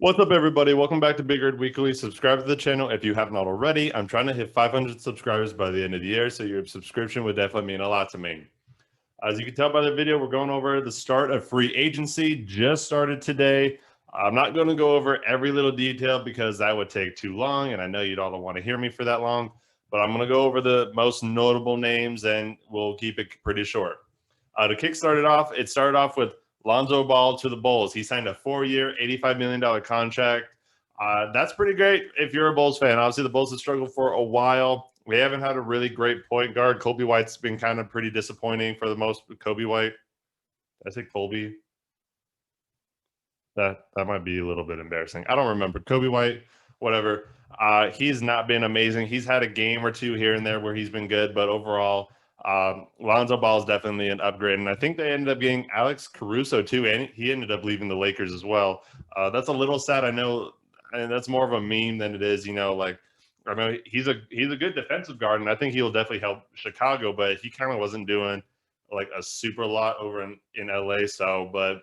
What's up, everybody? Welcome back to Big Red Weekly. Subscribe to the channel if you haven't already. I'm trying to hit 500 subscribers by the end of the year, so your subscription would definitely mean a lot to me. As you can tell by the video, we're going over the start of free agency. Just started today. I'm not going to go over every little detail because that would take too long, and I know you all don't want to hear me for that long, but I'm going to go over the most notable names, and we'll keep it pretty short. To kick it started off with Lonzo Ball to the Bulls. He signed a 4-year, $85 million contract. That's pretty great if you're a Bulls fan. Obviously, the Bulls have struggled for a while. We haven't had a really great point guard. Kobe White's been kind of pretty disappointing for the most. Kobe White. Did I say Colby? That might be a little bit embarrassing. I don't remember. Kobe White, whatever. He's not been amazing. He's had a game or two here and there where he's been good, but overall, Lonzo Ball is definitely an upgrade. And I think they ended up getting Alex Caruso too, and he ended up leaving the Lakers as well. That's a little sad. I know, and that's more of a meme than it is. Like I mean, he's a good defensive guard, and I think he'll definitely help Chicago. But he kind of wasn't doing like a super lot over in LA. So, but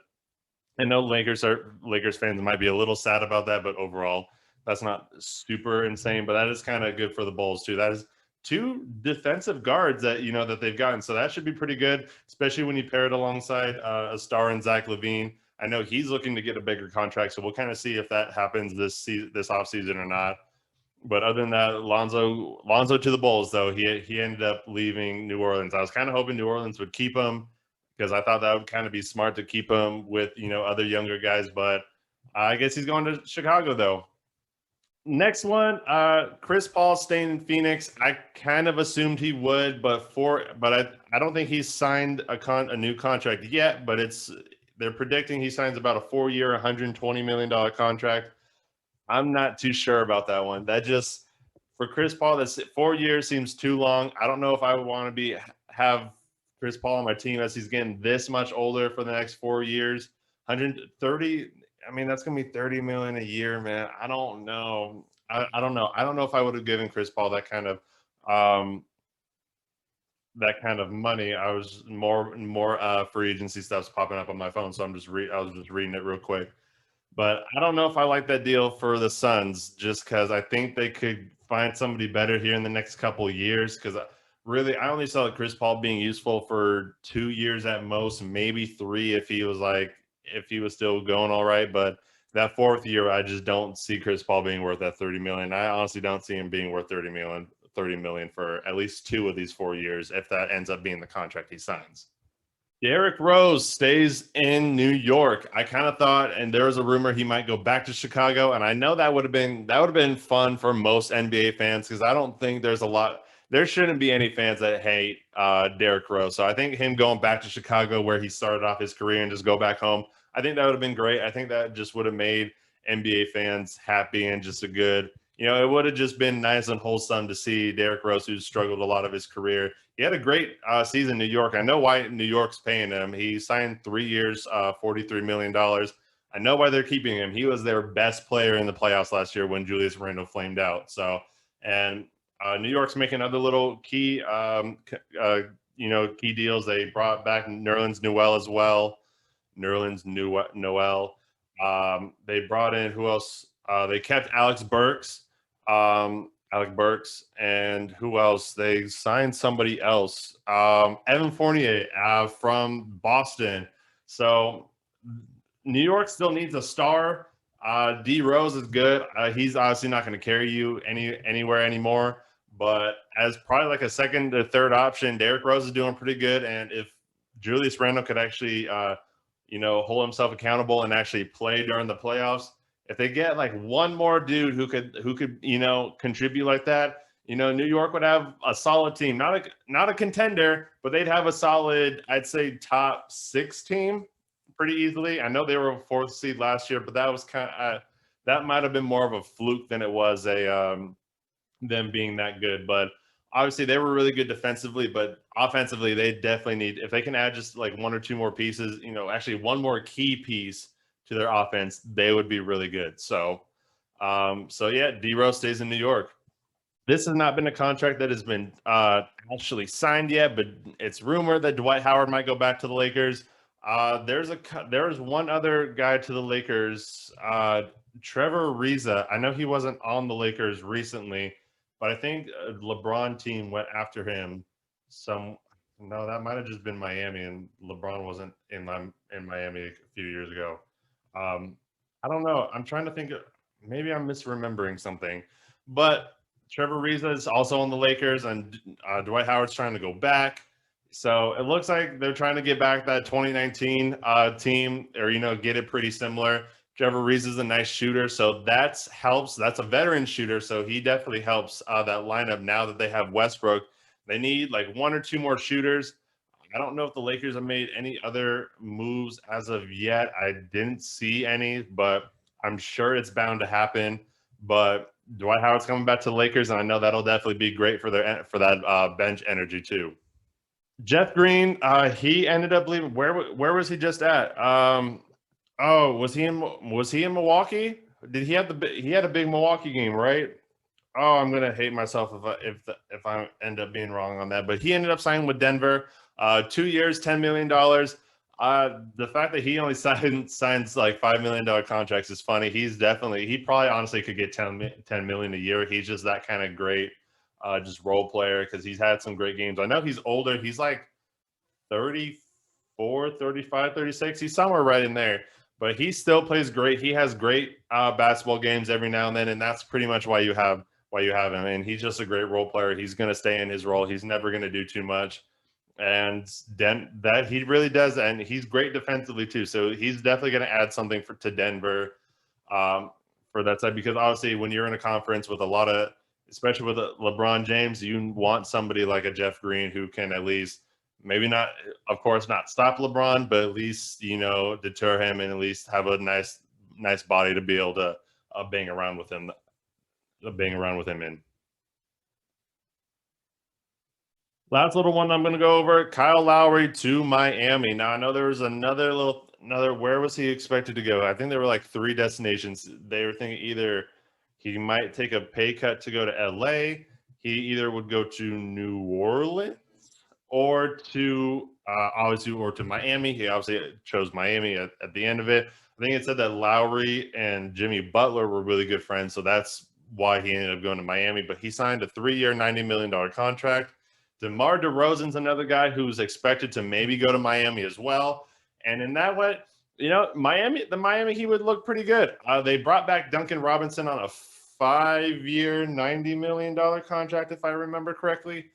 I know Lakers fans might be a little sad about that, but overall, that's not super insane. But that is kind of good for the Bulls too. That is two defensive guards that they've gotten, so that should be pretty good, especially when you pair it alongside a star in Zach LaVine. I know he's looking to get a bigger contract, so we'll kind of see if that happens this offseason or not. But other than that, Lonzo to the Bulls, though he ended up leaving New Orleans. I was kind of hoping New Orleans would keep him because I thought that would kind of be smart to keep him with other younger guys. But I guess he's going to Chicago though. Next one, Chris Paul staying in Phoenix. I kind of assumed he would, but I don't think he's signed a new contract yet. But they're predicting he signs about a 4-year, $120 million contract. I'm not too sure about that one. That just for Chris Paul, that's 4 years seems too long. I don't know if I would want to have Chris Paul on my team as he's getting this much older for the next 4 years. 130. I mean, that's gonna be 30 million a year, man. I don't know. I don't know. I don't know if I would have given Chris Paul that kind of money. I was more free agency stuff's popping up on my phone, so I was just reading it real quick. But I don't know if I like that deal for the Suns, just because I think they could find somebody better here in the next couple of years. Because really, I only saw Chris Paul being useful for 2 years at most, maybe 3 if he was still going all right. But that 4th year, I just don't see Chris Paul being worth that 30 million. I honestly don't see him being worth 30 million for at least 2 of these 4 years, if that ends up being the contract he signs. Derrick Rose stays in New York. I kind of thought, and there was a rumor he might go back to Chicago, and I know that would have been fun for most NBA fans because I don't think there shouldn't be any fans that hate Derrick Rose. So I think him going back to Chicago where he started off his career and just go back home, I think that would have been great. I think that just would have made NBA fans happy and just it would have just been nice and wholesome to see Derrick Rose, who's struggled a lot of his career. He had a great season in New York. I know why New York's paying him. He signed 3 years, $43 million. I know why they're keeping him. He was their best player in the playoffs last year when Julius Randle flamed out. So, and New York's making other little key, key deals. They brought back Nerlens Noel as well. Noel. They brought in who else? They kept Alec Burks, and who else? They signed somebody else, Evan Fournier from Boston. So New York still needs a star. D Rose is good. He's obviously not going to carry you anywhere anymore. But as probably like a second or third option, Derrick Rose is doing pretty good. And if Julius Randle could actually, hold himself accountable and actually play during the playoffs, if they get like one more dude who could contribute like that, New York would have a solid team. Not a contender, but they'd have a solid, I'd say, top 6 team pretty easily. I know they were a 4th seed last year, but that was that might have been more of a fluke than it was them being that good. But obviously they were really good defensively, but offensively they definitely need, if they can add just like 1 or 2 more pieces, actually one more key piece to their offense, they would be really good. So yeah, D Rose stays in New York. This has not been a contract that has been actually signed yet, but it's rumored that Dwight Howard might go back to the Lakers. There's one other guy to the Lakers, Trevor Ariza. I know he wasn't on the Lakers recently, but I think a LeBron team went after him. Some No, that might have just been Miami, and LeBron wasn't in Miami a few years ago. Um, I don't know. I'm trying to think. Maybe I'm misremembering something, but Trevor Ariza is also on the Lakers, and Dwight Howard's trying to go back. So it looks like they're trying to get back that 2019 team, or get it pretty similar. Trevor Reese is a nice shooter, so that helps. That's a veteran shooter, so he definitely helps that lineup. Now that they have Westbrook, they need like one or two more shooters. I don't know if the Lakers have made any other moves as of yet. I didn't see any, but I'm sure it's bound to happen. But Dwight Howard's coming back to the Lakers, and I know that'll definitely be great for that bench energy too. Jeff Green, he ended up leaving. Where was he just at? Oh, was he in Milwaukee? Did he had a big Milwaukee game, right? Oh, I'm gonna hate myself if I end up being wrong on that. But he ended up signing with Denver, 2 years, $10 million. The fact that he only signs like $5 million contracts is funny. He probably honestly could get 10 million a year. He's just that kind of great, just role player because he's had some great games. I know he's older. He's like 34, 35, 36. He's somewhere right in there. But he still plays great. He has great basketball games every now and then, and that's pretty much why you have him. And he's just a great role player. He's going to stay in his role. He's never going to do too much, and that he really does. And he's great defensively too. So he's definitely going to add something to Denver for that side, because obviously when you're in a conference with a lot of, especially with LeBron James, you want somebody like a Jeff Green who can at least, maybe not, of course, not stop LeBron, but at least deter him and at least have a nice body to be able to bang around with him in. Last little one I'm going to go over: Kyle Lowry to Miami. Now I know there was another. Where was he expected to go? I think there were like three destinations. They were thinking either he might take a pay cut to go to LA. He either would go to New Orleans or to Miami. He obviously chose Miami at the end of it. I think it said that Lowry and Jimmy Butler were really good friends, so that's why he ended up going to Miami. But he signed a 3-year, $90 million contract. DeMar DeRozan's another guy who's expected to maybe go to Miami as well. And in that way, Miami Heat would look pretty good. They brought back Duncan Robinson on a 5-year, $90 million contract, if I remember correctly.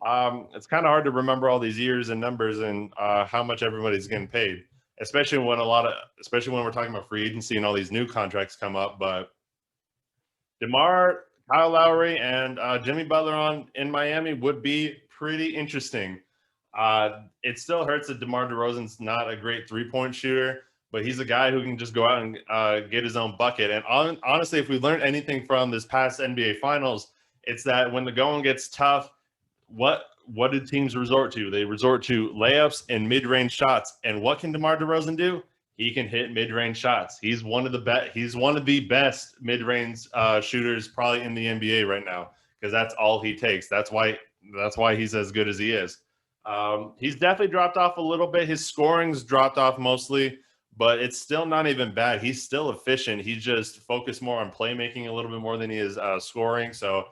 It's kind of hard to remember all these years and numbers and how much everybody's getting paid, especially when we're talking about free agency and all these new contracts come up. But DeMar, Kyle Lowry, and Jimmy Butler in Miami would be pretty interesting. It still hurts that DeMar DeRozan's not a great three-point shooter, but he's a guy who can just go out and get his own bucket. And honestly, if we learned anything from this past NBA Finals, it's that when the going gets tough, what do teams resort to? They resort to layups and mid-range shots. And what can DeMar DeRozan do? He can hit mid-range shots. He's one of the best mid-range shooters probably in the NBA right now, because that's all he takes. That's why he's as good as he is. He's definitely dropped off a little bit. His scoring's dropped off mostly, but it's still not even bad. He's still efficient. He's just focused more on playmaking a little bit more than he is scoring. So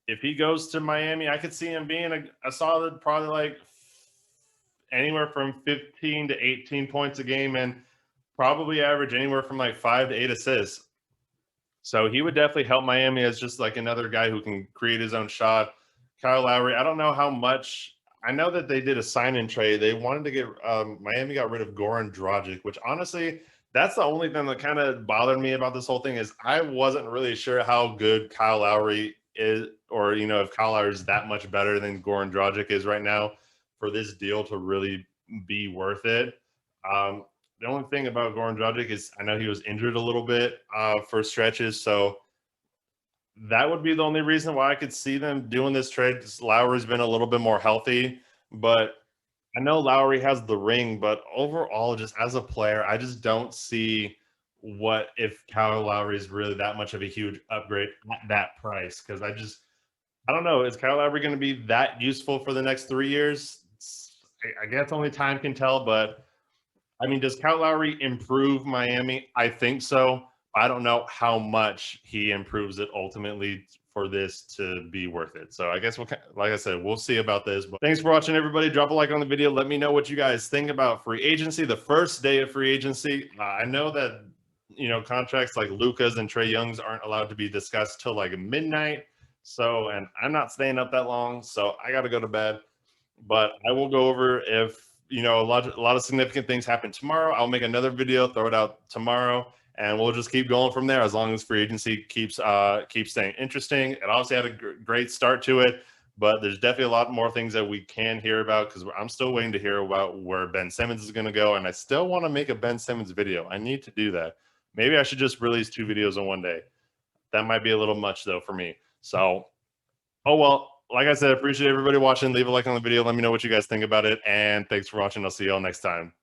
if he goes to Miami, I could see him being a solid, probably like anywhere from 15 to 18 points a game, and probably average anywhere from like 5 to 8 assists. So he would definitely help Miami as just like another guy who can create his own shot. Kyle Lowry, I don't know how much. I know that they did a sign-in trade. They wanted to get Miami got rid of Goran Dragic, which honestly, that's the only thing that kind of bothered me about this whole thing, is I wasn't really sure how good Kyle Lowry is, or if Kyle Lowry is that much better than Goran Dragic is right now for this deal to really be worth it. The only thing about Goran Dragic is I know he was injured a little bit for stretches, so that would be the only reason why I could see them doing this trade. Lowry's been a little bit more healthy, but I know Lowry has the ring, but overall, just as a player, I just don't see what if Kyle Lowry is really that much of a huge upgrade at that price. Because I don't know. Is Kyle Lowry going to be that useful for the next 3 years? I guess only time can tell, but I mean, does Kyle Lowry improve Miami? I think so. I don't know how much he improves it ultimately for this to be worth it. So I guess like I said, we'll see about this. But thanks for watching, everybody. Drop a like on the video. Let me know what you guys think about free agency, the first day of free agency. I know that contracts like Luka's and Trey Young's aren't allowed to be discussed till like midnight. So, and I'm not staying up that long, so I got to go to bed. But I will go over if a lot of significant things happen tomorrow. I'll make another video, throw it out tomorrow, and we'll just keep going from there as long as free agency keeps staying interesting. It obviously had a great start to it, but there's definitely a lot more things that we can hear about because I'm still waiting to hear about where Ben Simmons is going to go, and I still want to make a Ben Simmons video. I need to do that. Maybe I should just release 2 videos in one day. That might be a little much though for me. So, oh well. Like I said, appreciate everybody watching. Leave a like on the video. Let me know what you guys think about it. And thanks for watching. I'll see you all next time.